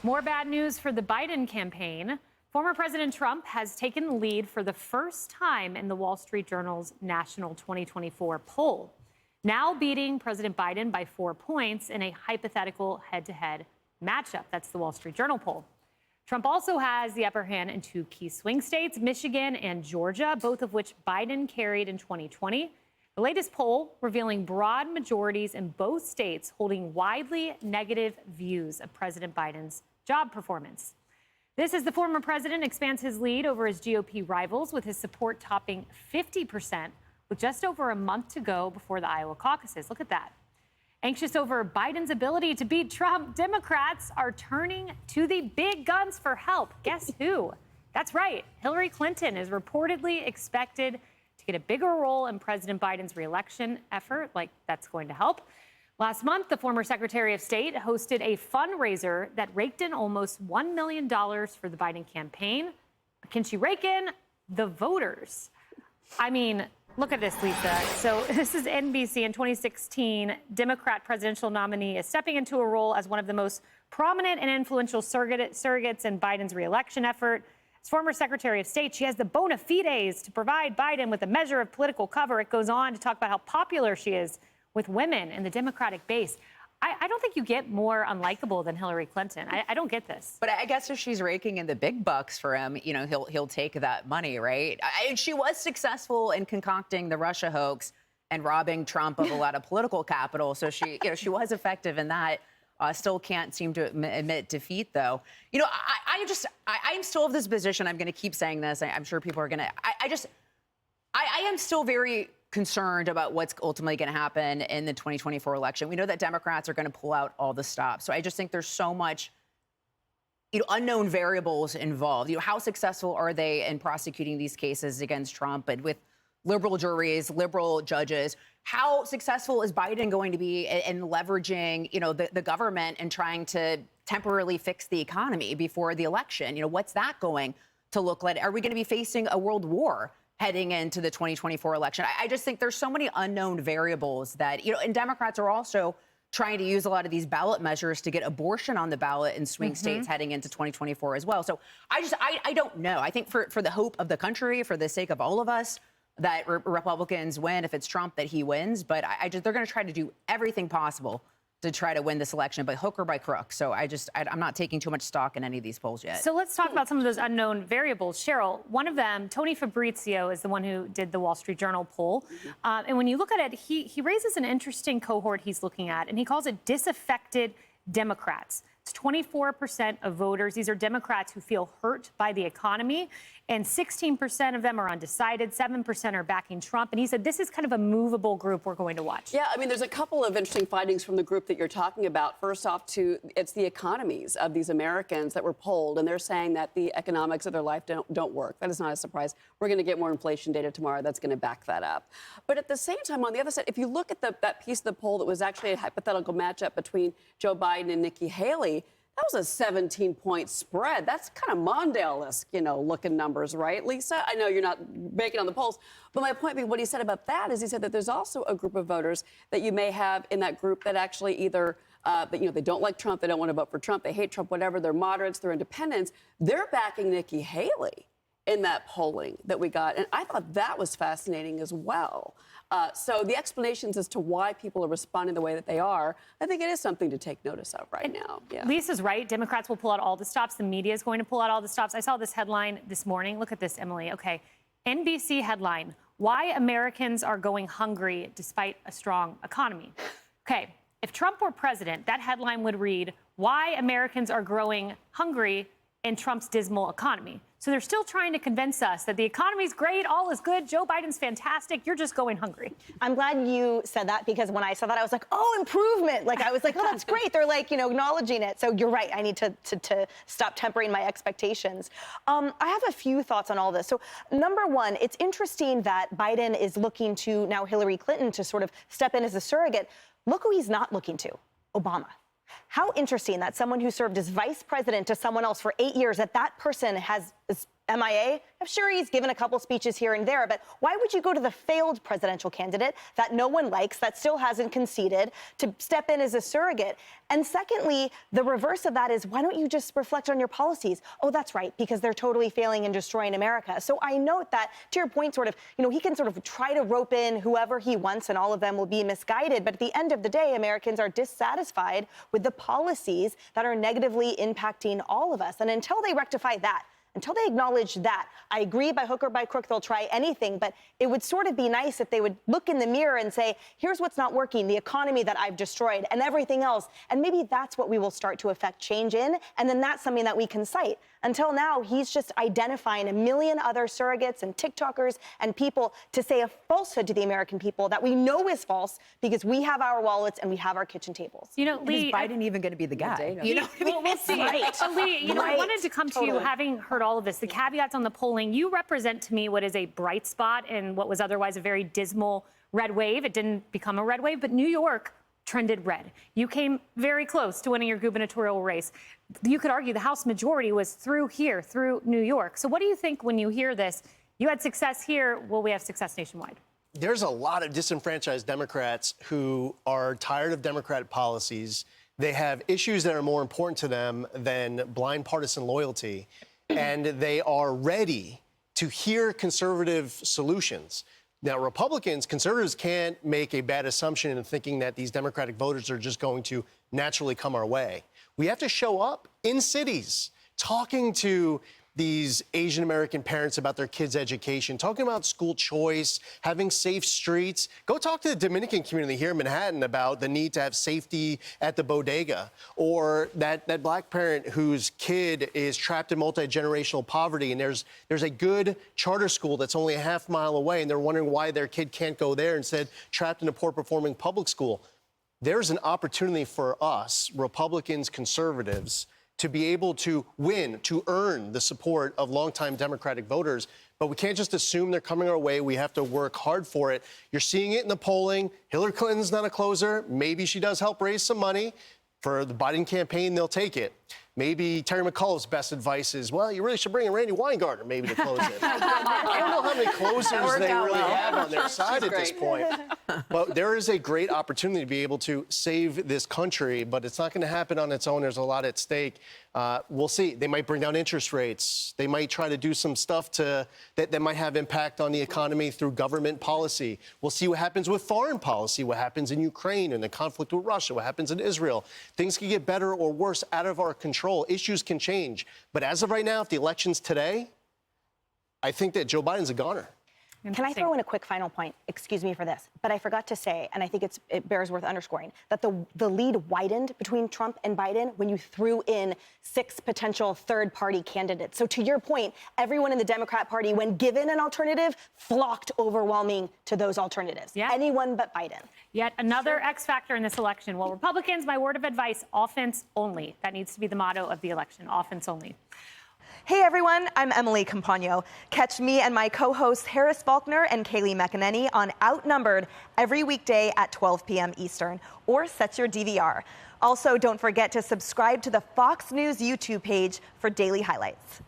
More bad news for the Biden campaign. Former President Trump has taken the lead for the first time in the Wall Street Journal's national 2024 poll, now beating President Biden by 4 points in a hypothetical head-to-head matchup. That's the Wall Street Journal poll. Trump also has the upper hand in 2 key swing states, Michigan and Georgia, both of which Biden carried in 2020. The latest poll revealing broad majorities in both states holding widely negative views of President Biden's job performance. This as the former president expands his lead over his GOP rivals, with his support topping 50% with just over a month to go before the Iowa caucuses. Look at that. Anxious over Biden's ability to beat Trump, Democrats are turning to the big guns for help. Guess who? That's right. Hillary Clinton is reportedly expected to get a bigger role in President Biden's reelection effort. Like, that's going to help. Last month, the former Secretary of State hosted a fundraiser that raked in almost $1 million for the Biden campaign. Can she rake in the voters? I mean, look at this, Lisa. So this is NBC. In 2016, Democrat presidential nominee is stepping into a role as one of the most prominent and influential surrogates in Biden's reelection effort. As former Secretary of State, she has the bona fides to provide Biden with a measure of political cover. It goes on to talk about how popular she is with women in the Democratic base. I don't think you get more unlikable than Hillary Clinton. I don't get this. But I guess if she's raking in the big bucks for him, you know, he'll take that money, right? And she was successful in concocting the Russia hoax and robbing Trump of a lot of political capital. So she was effective in that. Still can't seem to admit defeat, though. You know, I'm still of this position. I'm going to keep saying this. I'm sure people are going to. I am still very concerned about what's ultimately going to happen in the 2024 election. We know that Democrats are going to pull out all the stops. So I just think there's so much, unknown variables involved. How successful are they in prosecuting these cases against Trump and with liberal juries, liberal judges? How successful is Biden going to be in leveraging, the government and trying to temporarily fix the economy before the election? What's that going to look like? Are we going to be facing a world war heading into the 2024 election? I just think there's so many unknown variables that, and Democrats are also trying to use a lot of these ballot measures to get abortion on the ballot in swing states heading into 2024 as well. So I don't know. I think for the hope of the country, for the sake of all of us, that Republicans win. If it's Trump, that he wins. But they're going to try to do everything possible to try to win this election, by hook or by crook. So I'm not taking too much stock in any of these polls yet. So let's talk about some of those unknown variables. Cheryl, one of them, Tony Fabrizio, is the one who did the Wall Street Journal poll. And when you look at it, he raises an interesting cohort he's looking at, and he calls it disaffected Democrats. It's 24% of voters. These are Democrats who feel hurt by the economy, and 16% of them are undecided. 7% are backing Trump. And he said this is kind of a movable group we're going to watch. Yeah, I mean, there's a couple of interesting findings from the group that you're talking about. First off, it's the economies of these Americans that were polled, and they're saying that the economics of their life don't work. That is not a surprise. We're going to get more inflation data tomorrow that's going to back that up. But at the same time, on the other side, if you look at that piece of the poll that was actually a hypothetical matchup between Joe Biden and Nikki Haley, that was a 17-point spread. That's kind of Mondale-esque, looking numbers, right, Lisa? I know you're not banking on the polls, but my point being, what he said about that is he said that there's also a group of voters that you may have in that group that actually either, they don't like Trump, they don't want to vote for Trump, they hate Trump, whatever, they're moderates, they're independents. They're backing Nikki Haley in that polling that we got, and I thought that was fascinating as well. So the explanations as to why people are responding the way that they are, I think it is something to take notice of right now. Yeah. Lisa's right. Democrats will pull out all the stops. The media is going to pull out all the stops. I saw this headline this morning. Look at this, Emily. Okay. NBC headline, why Americans are going hungry despite a strong economy. Okay. If Trump were president, that headline would read, why Americans are growing hungry in Trump's dismal economy. So they're still trying to convince us that the economy's great, all is good, Joe Biden's fantastic, you're just going hungry. I'm glad you said that, because when I saw that, I was like, oh, improvement. I was like, oh, that's great. They're acknowledging it. So you're right. I need to stop tempering my expectations. I have a few thoughts on all this. So number one, it's interesting that Biden is looking to now Hillary Clinton to sort of step in as a surrogate. Look who he's not looking to, Obama. How interesting that someone who served as vice president to someone else for 8 years, that person is MIA? I'm sure he's given a couple speeches here and there, but why would you go to the failed presidential candidate that no one likes, that still hasn't conceded, to step in as a surrogate? And secondly, the reverse of that is, why don't you just reflect on your policies? Oh, that's right, because they're totally failing and destroying America. So I note that, to your point, sort of, he can sort of try to rope in whoever he wants, and all of them will be misguided. But at the end of the day, Americans are dissatisfied with the policies that are negatively impacting all of us. And until they rectify that, until they acknowledge that, I agree, by hook or by crook, they'll try anything, but it would sort of be nice if they would look in the mirror and say, here's what's not working, the economy that I've destroyed and everything else. And maybe that's what we will start to affect change in, and then that's something that we can cite. Until now, he's just identifying a million other surrogates and TikTokers and people to say a falsehood to the American people that we know is false, because we have our wallets and we have our kitchen tables. Lee, is Biden even going to be the guy? We'll see. Right. Lee, I wanted to come to you, having heard all of this, the caveats on the polling. You represent to me what is a bright spot in what was otherwise a very dismal red wave. It didn't become a red wave, but New York trended red. You came very close to winning your gubernatorial race. You could argue the House majority was through New York. So what do you think when you hear this? You had success here. Will we have success nationwide? There's a lot of disenfranchised Democrats who are tired of Democratic policies. They have issues that are more important to them than blind partisan loyalty, and they are ready to hear conservative solutions. Now, conservatives can't make a bad assumption in thinking that these Democratic voters are just going to naturally come our way. We have to show up in cities, talking to these Asian American parents about their kids' education, talking about school choice, having safe streets. Go talk to the Dominican community here in Manhattan about the need to have safety at the bodega, or that black parent whose kid is trapped in multi-generational poverty, and there's a good charter school that's only a half mile away, and they're wondering why their kid can't go there, instead trapped in a poor-performing public school. There's an opportunity for us, Republicans, conservatives, to be able to win, to earn the support of longtime Democratic voters. But we can't just assume they're coming our way. We have to work hard for it. You're seeing it in the polling. Hillary Clinton's not a closer. Maybe she does help raise some money. For the Biden campaign, they'll take it. Maybe Terry McAuliffe's best advice is, well, you really should bring in Randy Weingarten maybe to close it. I don't know how many closers they really have on their side at this point. But there is a great opportunity to be able to save this country, but it's not going to happen on its own. There's a lot at stake. We'll see. They might bring down interest rates. They might try to do some stuff that might have impact on the economy through government policy. We'll see what happens with foreign policy, what happens in Ukraine and the conflict with Russia, what happens in Israel. Things can get better or worse out of our control. Issues can change. But as of right now, if the election's today, I think that Joe Biden's a goner. Can I throw in a quick final point? Excuse me for this, but I forgot to say, and I think it bears worth underscoring, that the lead widened between Trump and Biden when you threw in 6 potential third-party candidates. So to your point, everyone in the Democrat Party, when given an alternative, flocked overwhelming to those alternatives. Yeah. Anyone but Biden. Yet another X factor in this election. Well, Republicans, my word of advice, offense only. That needs to be the motto of the election, offense only. Hey everyone, I'm Emily Campagno. Catch me and my co-hosts Harris Faulkner and Kaylee McEnany on Outnumbered every weekday at 12 p.m. Eastern, or set your DVR. Also, don't forget to subscribe to the Fox News YouTube page for daily highlights.